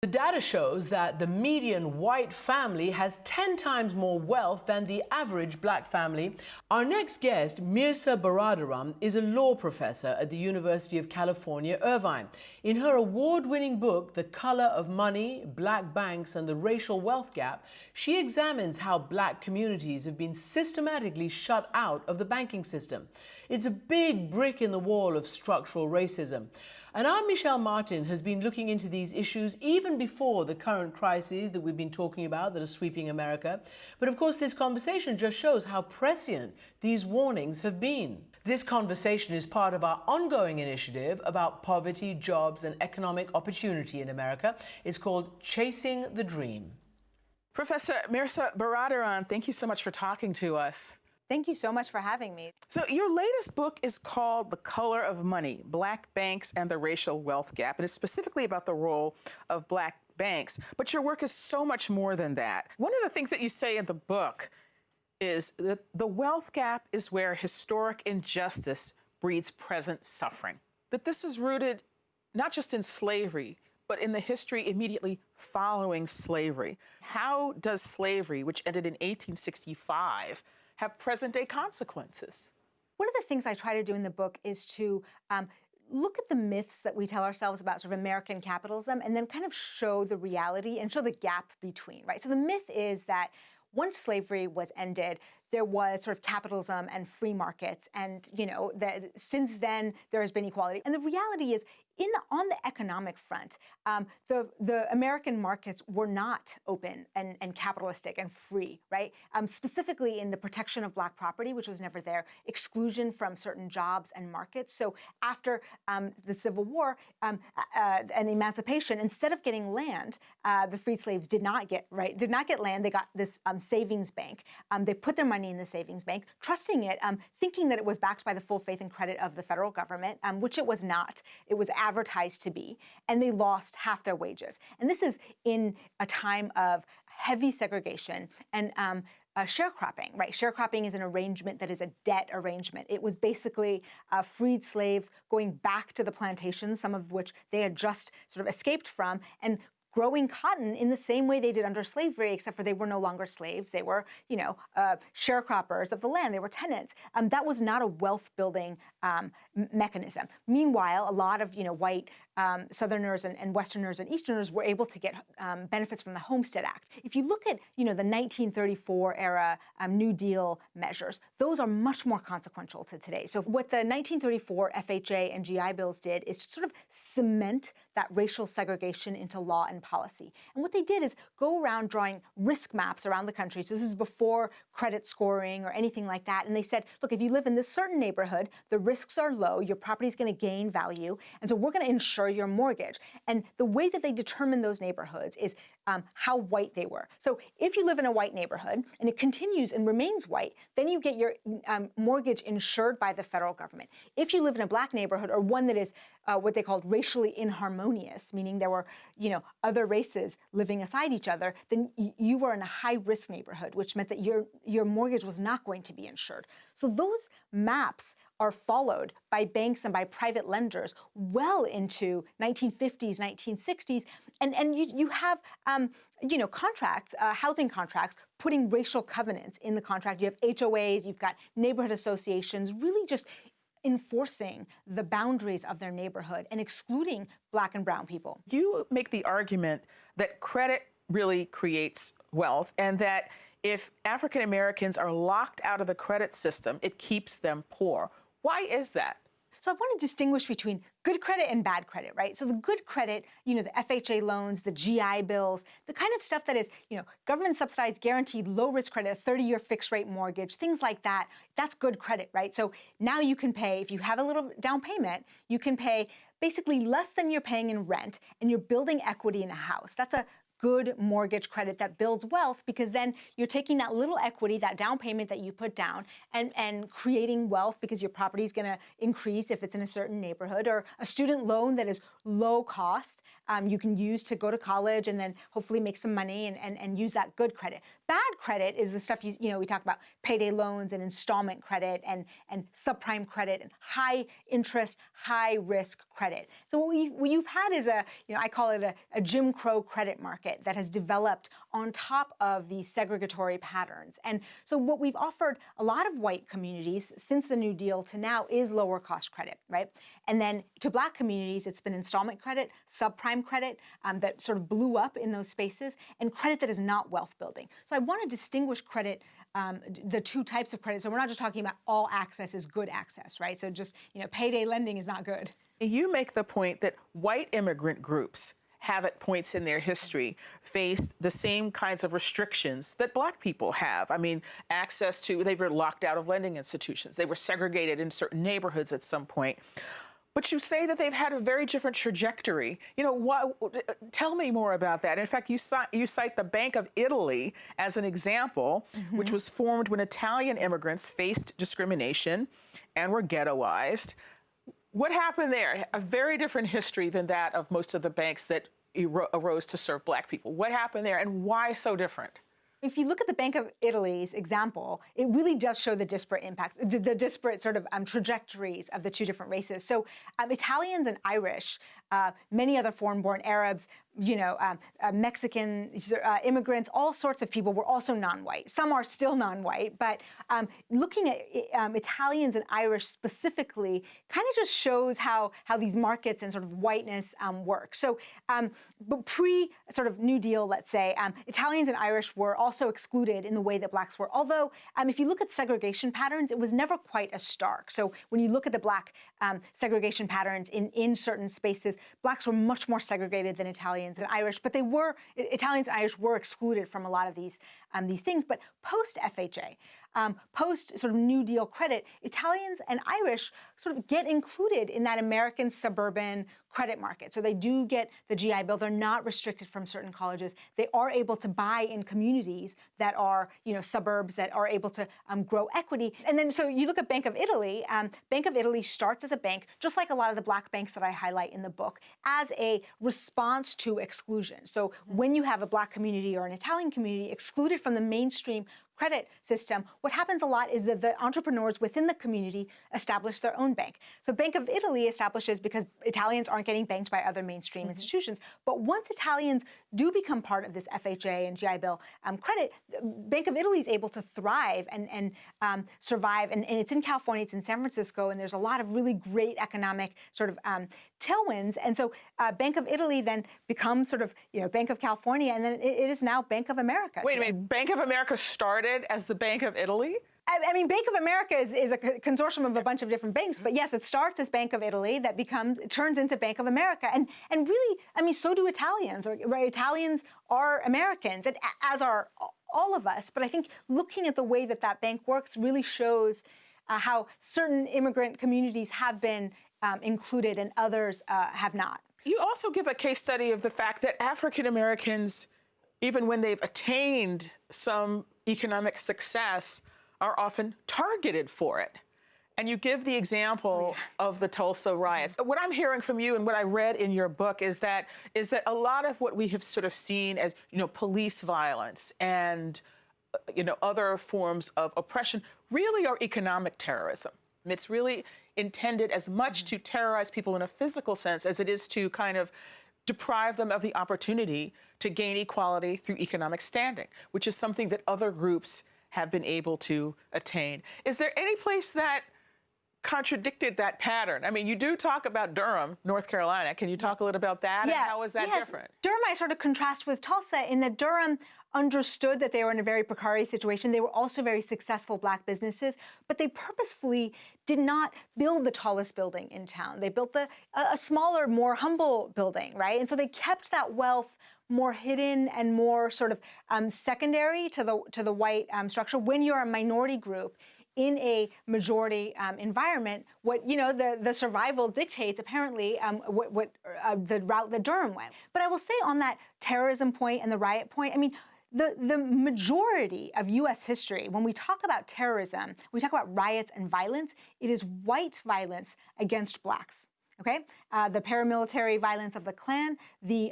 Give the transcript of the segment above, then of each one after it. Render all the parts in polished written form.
The data shows that the median white family has 10 times more wealth than the average black family. Our next guest, Mirza Baradaran, is a law professor at the University of California, Irvine. In her award-winning book, The Color of Money, Black Banks and the Racial Wealth Gap, she examines how black communities have been systematically shut out of the banking system. It's a big brick in the wall of structural racism. And our Michelle Martin has been looking into these issues even before the current crises that we've been talking about that are sweeping America. But of course, this conversation just shows how prescient these warnings have been. This conversation is part of our ongoing initiative about poverty, jobs, and economic opportunity in America. It's called Chasing the Dream. Professor Mirza Baradaran, thank you so much for talking to us. Thank you so much for having me. So your latest book is called The Color of Money, Black Banks and the Racial Wealth Gap, and it's specifically about the role of black banks. But your work is so much more than that. One of the things that you say in the book is that the wealth gap is where historic injustice breeds present suffering. That this is rooted not just in slavery, but in the history immediately following slavery. How does slavery, which ended in 1865, have present-day consequences? One of the things I try to do in the book is to look at the myths that we tell ourselves about sort of American capitalism and then kind of show the reality and show the gap between, right? So the myth is that once slavery was ended, there was sort of capitalism and free markets, and since then there has been equality. And the reality is, on the economic front, the American markets were not open and capitalistic and free, right? Specifically in the protection of black property, which was never there, exclusion from certain jobs and markets. So after the Civil War and emancipation, instead of getting land, the free slaves did not get land. They got this savings bank. They put their money in the savings bank, trusting it, thinking that it was backed by the full faith and credit of the federal government, which it was not. It was advertised to be, and they lost half their wages. And this is in a time of heavy segregation and sharecropping, right? Sharecropping is an arrangement that is a debt arrangement. It was basically freed slaves going back to the plantations, some of which they had just sort of escaped from, and growing cotton in the same way they did under slavery, except for they were no longer slaves. They were, sharecroppers of the land. They were tenants. That was not a wealth-building mechanism. Meanwhile, a lot of, white Southerners and Westerners and Easterners were able to get benefits from the Homestead Act. If you look at, the 1934 era New Deal measures, those are much more consequential to today. So what the 1934 FHA and GI bills did is to sort of cement that racial segregation into law and policy. And what they did is go around drawing risk maps around the country. So this is before credit scoring or anything like that. And they said, look, if you live in this certain neighborhood, the risks are low, your property is going to gain value, and so we're going to insure your mortgage. And the way that they determine those neighborhoods is how white they were. So if you live in a white neighborhood and it continues and remains white, then you get your mortgage insured by the federal government. If you live in a black neighborhood or one that is what they called racially inharmonious, meaning there were, other races living aside each other, then you were in a high-risk neighborhood, which meant that your mortgage was not going to be insured. So those maps are followed by banks and by private lenders well into 1950s, 1960s. And you have, contracts, housing contracts, putting racial covenants in the contract. You have HOAs, you've got neighborhood associations, really just enforcing the boundaries of their neighborhood and excluding black and brown people. You make the argument that credit really creates wealth, and that if African Americans are locked out of the credit system, it keeps them poor. Why is that? So I want to distinguish between good credit and bad credit, right? So the good credit, the FHA loans, the GI bills, the kind of stuff that is, government subsidized, guaranteed, low-risk credit, a 30-year fixed-rate mortgage, things like that, that's good credit, right? So now you can pay, if you have a little down payment, you can pay basically less than you're paying in rent, and you're building equity in a house. That's a good mortgage credit that builds wealth, because then you're taking that little equity, that down payment that you put down, and creating wealth because your property is going to increase if it's in a certain neighborhood, or a student loan that is low cost you can use to go to college and then hopefully make some money and use that good credit. Bad credit is the stuff we talk about: payday loans and installment credit and subprime credit and high interest, high risk credit. So what you've had is I call it a Jim Crow credit market that has developed on top of these segregatory patterns. And so what we've offered a lot of white communities since the New Deal to now is lower cost credit, right? And then to Black communities, it's been installment credit, subprime credit that sort of blew up in those spaces, and credit that is not wealth building. So I want to distinguish credit, the two types of credit. So we're not just talking about all access is good access, right? So just, payday lending is not good. You make the point that white immigrant groups have at points in their history faced the same kinds of restrictions that Black people have. I mean, they were locked out of lending institutions. They were segregated in certain neighborhoods at some point. But you say that they've had a very different trajectory. Tell me more about that. In fact, you cite the Bank of Italy as an example, which was formed when Italian immigrants faced discrimination and were ghettoized. What happened there? A very different history than that of most of the banks that arose to serve Black people. What happened there, and why so different? If you look at the Bank of Italy's example, it really does show the disparate impacts, the disparate sort of trajectories of the two different races. So Italians and Irish, many other foreign-born Arabs, Mexican immigrants, all sorts of people were also non-white. Some are still non-white, but looking at Italians and Irish specifically kind of just shows how these markets and sort of whiteness work. So but pre sort of New Deal, let's say, Italians and Irish were also excluded in the way that Blacks were. Although if you look at segregation patterns, it was never quite as stark. So when you look at the Black segregation patterns in certain spaces, Blacks were much more segregated than Italians and Irish, but Italians and Irish were excluded from a lot of these things. But post-FHA, post sort of New Deal credit, Italians and Irish sort of get included in that American suburban credit market. So they do get the GI Bill. They're not restricted from certain colleges. They are able to buy in communities that are, suburbs that are able to grow equity. And then so you look at Bank of Italy. Bank of Italy starts as a bank, just like a lot of the Black banks that I highlight in the book, as a response to exclusion. So when you have a Black community or an Italian community excluded from the mainstream credit system, what happens a lot is that the entrepreneurs within the community establish their own bank. So Bank of Italy establishes because Italians aren't getting banked by other mainstream institutions. But once Italians do become part of this FHA and GI Bill credit, Bank of Italy is able to thrive and survive. And it's in California, it's in San Francisco, and there's a lot of really great economic sort of tailwinds. And so Bank of Italy then becomes sort of, Bank of California, and then it is now Bank of America. Wait a minute, Bank of America started as the Bank of Italy? I mean, Bank of America is a consortium of a bunch of different banks, but yes, it starts as Bank of Italy that turns into Bank of America. And really, I mean, so do Italians, right? Italians are Americans, and as are all of us. But I think looking at the way that bank works really shows how certain immigrant communities have been included and others have not. You also give a case study of the fact that African Americans, even when they've attained some economic success, are often targeted for it. And you give the example of the Tulsa riots. What I'm hearing from you and what I read in your book is that a lot of what we have sort of seen as, police violence and, other forms of oppression really are economic terrorism. And it's really intended as much to terrorize people in a physical sense as it is to kind of deprive them of the opportunity to gain equality through economic standing, which is something that other groups have been able to attain. Is there any place that contradicted that pattern? I mean, you do talk about Durham, North Carolina. Can you talk a little about that? Yeah. And how is that different? Durham, I sort of contrast with Tulsa in that Durham understood that they were in a very precarious situation. They were also very successful Black businesses, but they purposefully did not build the tallest building in town. They built a smaller, more humble building, right? And so they kept that wealth more hidden and more sort of secondary to the white structure. When you're a minority group in a majority environment, what, you know, the survival dictates apparently the route that Durham went. But I will say on that terrorism point and the riot point, I mean, the majority of U.S. history, when we talk about terrorism, we talk about riots and violence, it is white violence against blacks. Okay, the paramilitary violence of the Klan, the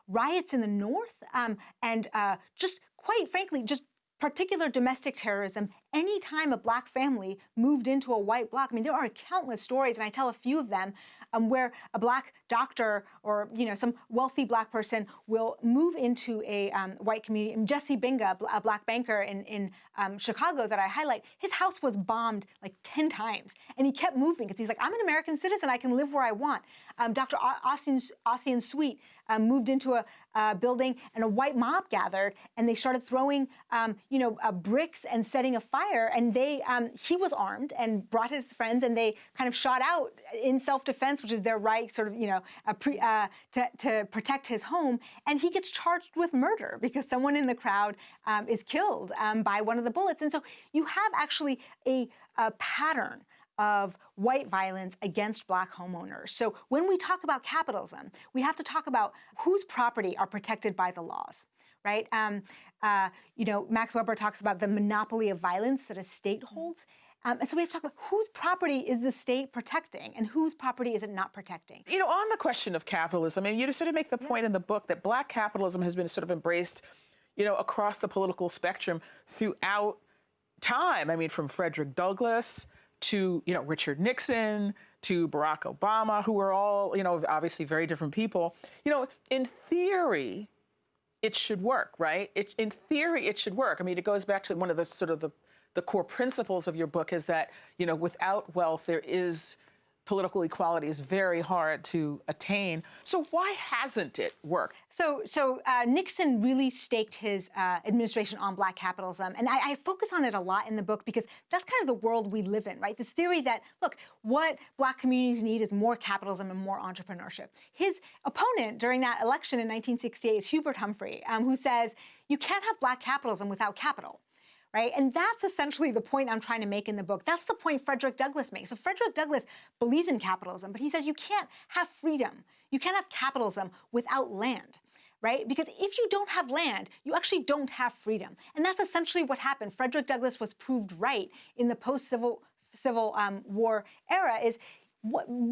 riots in the North, and just quite frankly, just particular domestic terrorism. Anytime a black family moved into a white block, I mean, there are countless stories, and I tell a few of them, where a black doctor or, you know, some wealthy black person will move into a white community. And Jesse Binga, a black banker in Chicago that I highlight, his house was bombed like 10 times, and he kept moving because he's like, I'm an American citizen, I can live where I want. Dr. Ossian Sweet moved into a building, and a white mob gathered, and they started throwing, bricks and setting a fire. And he was armed and brought his friends, and they kind of shot out in self-defense, which is their right, sort of, to protect his home. And he gets charged with murder because someone in the crowd is killed by one of the bullets. And so you have actually a pattern of white violence against black homeowners. So when we talk about capitalism, we have to talk about whose property are protected by the laws, right? Max Weber talks about the monopoly of violence that a state holds. And so we have to talk about whose property is the state protecting and whose property is it not protecting. You know, on the question of capitalism, and you just sort of make the point in the book that black capitalism has been sort of embraced, you know, across the political spectrum throughout time. I mean, from Frederick Douglass to, you know, Richard Nixon, to Barack Obama, who are all, you know, obviously very different people. You know, in theory, it should work, right? In theory, it should work. I mean, it goes back to one of the sort of the core principles of your book is that, you know, without wealth, political equality is very hard to attain. So why hasn't it worked? So Nixon really staked his administration on black capitalism. And I focus on it a lot in the book because that's kind of the world we live in, right? This theory that, look, what black communities need is more capitalism and more entrepreneurship. His opponent during that election in 1968 is Hubert Humphrey, who says, you can't have black capitalism without capital. Right? And that's essentially the point I'm trying to make in the book. That's the point Frederick Douglass makes. So Frederick Douglass believes in capitalism, but he says you can't have freedom. You can't have capitalism without land, right? Because if you don't have land, you actually don't have freedom. And that's essentially what happened. Frederick Douglass was proved right in the post-Civil War era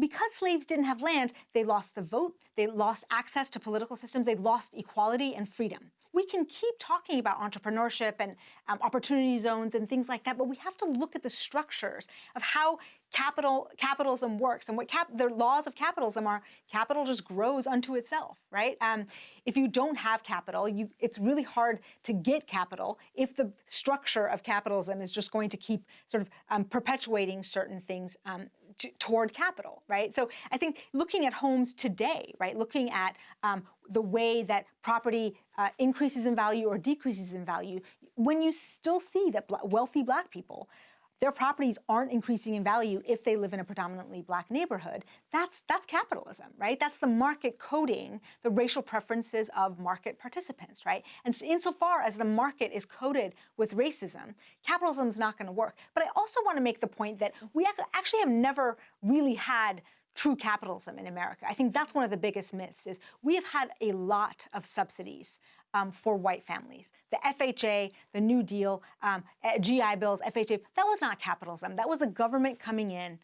because slaves didn't have land, they lost the vote, they lost access to political systems, they lost equality and freedom. We can keep talking about entrepreneurship and opportunity zones and things like that, but we have to look at the structures of how capitalism works and what the laws of capitalism are. Capital just grows unto itself, right? If you don't have capital, it's really hard to get capital if the structure of capitalism is just going to keep sort of perpetuating certain things toward capital, right? So I think looking at homes today, right, looking at the way that property increases in value or decreases in value, when you still see that wealthy black people, their properties aren't increasing in value if they live in a predominantly black neighborhood, that's capitalism, right? That's the market coding the racial preferences of market participants, right? And so insofar as the market is coded with racism, capitalism is not going to work. But I also want to make the point that we actually have never really had true capitalism in America. I think that's one of the biggest myths is we have had a lot of subsidies for white families. The FHA, the New Deal, GI Bills, FHA, that was not capitalism. That was the government coming in,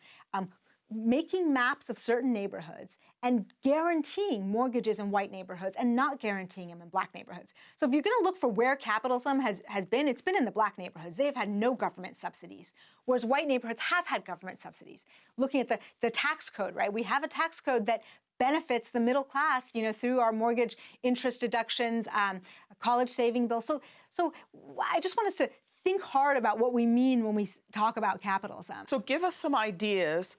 making maps of certain neighborhoods and guaranteeing mortgages in white neighborhoods and not guaranteeing them in black neighborhoods. So if you're going to look for where capitalism has been, it's been in the black neighborhoods. They have had no government subsidies, whereas white neighborhoods have had government subsidies. Looking at the tax code, right? We have a tax code that benefits the middle class, you know, through our mortgage interest deductions, college saving bills. So I just want us to think hard about what we mean when we talk about capitalism. So give us some ideas,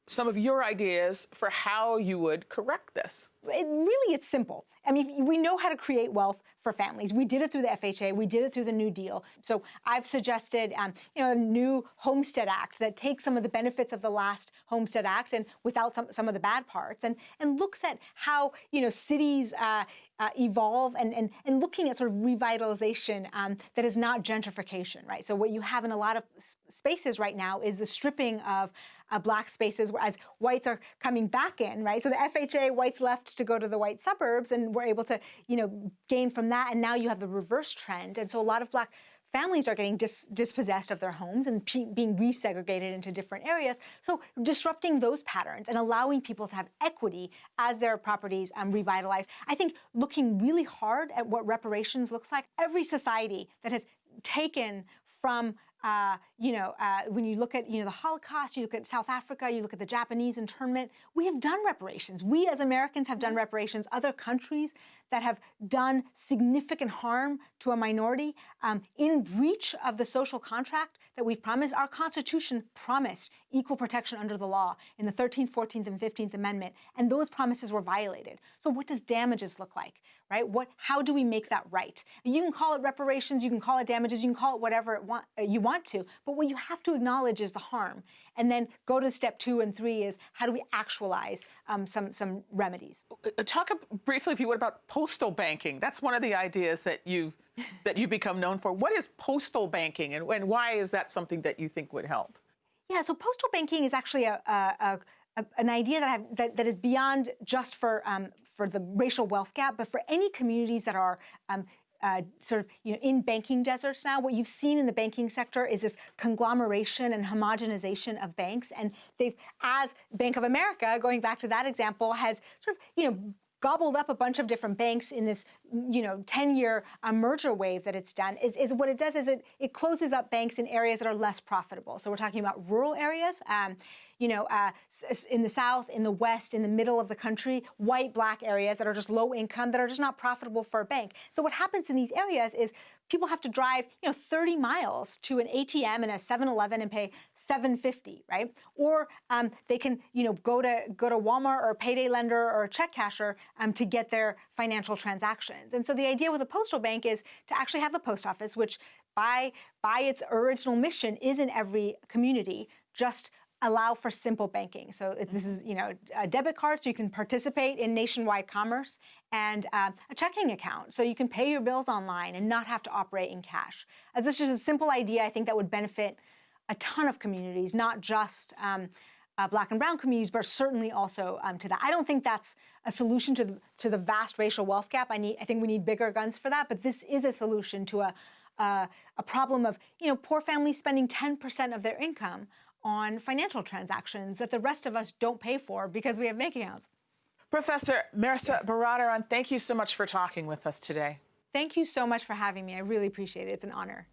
some of your ideas for how you would correct this. really, it's simple. I mean, we know how to create wealth for families. We did it through the FHA. We did it through the New Deal. So I've suggested, a new Homestead Act that takes some of the benefits of the last Homestead Act and without some of the bad parts, and looks at how, cities evolve and looking at sort of revitalization that is not gentrification, right? So what you have in a lot of spaces right now is the stripping of Black spaces as whites are coming back in, right? So the FHA, whites left to go to the white suburbs, and we're able to, gain from that. And now you have the reverse trend. And so a lot of Black families are getting dispossessed of their homes and being resegregated into different areas. So disrupting those patterns and allowing people to have equity as their properties revitalize. I think looking really hard at what reparations looks like. Every society that has taken from when you look at, the Holocaust, you look at South Africa, you look at the Japanese internment, we have done reparations. We as Americans have done reparations. Other countries that have done significant harm to a minority in breach of the social contract that we've promised. Our Constitution promised equal protection under the law in the 13th, 14th, and 15th Amendment, and those promises were violated. So what does damages look like, right? How do we make that right? And you can call it reparations, you can call it damages, you can call it whatever you want to, but what you have to acknowledge is the harm. And then go to step 2 and 3 is how do we actualize some remedies? Talk briefly, if you would, about postal banking. That's one of the ideas that you've become known for. What is postal banking, and why is that something that you think would help? Yeah, so postal banking is actually an idea that is beyond just for the racial wealth gap, but for any communities that are in banking deserts now. What you've seen in the banking sector is this conglomeration and homogenization of banks, and as Bank of America, going back to that example, has gobbled up a bunch of different banks in this, 10-year merger wave that it's done. Is what it does is it closes up banks in areas that are less profitable. So we're talking about rural areas, in the South, in the West, in the middle of the country, white, Black areas that are just low income, that are just not profitable for a bank. So what happens in these areas is people have to drive, 30 miles to an ATM and a 7-Eleven and pay $7.50, right? Or they can, go to Walmart or a payday lender or a check casher to get their financial transactions. And so the idea with a postal bank is to actually have the post office, which by its original mission is in every community, just allow for simple banking. So this is, a debit card so you can participate in nationwide commerce, and a checking account so you can pay your bills online and not have to operate in cash. As this is just a simple idea, I think that would benefit a ton of communities, not just Black and brown communities, but certainly also to that. I don't think that's a solution to the vast racial wealth gap. I think we need bigger guns for that, but this is a solution to a problem of, poor families spending 10% of their income on financial transactions that the rest of us don't pay for because we have bank accounts. Professor Mehrsa Baradaran, thank you so much for talking with us today. Thank you so much for having me. I really appreciate it. It's an honor.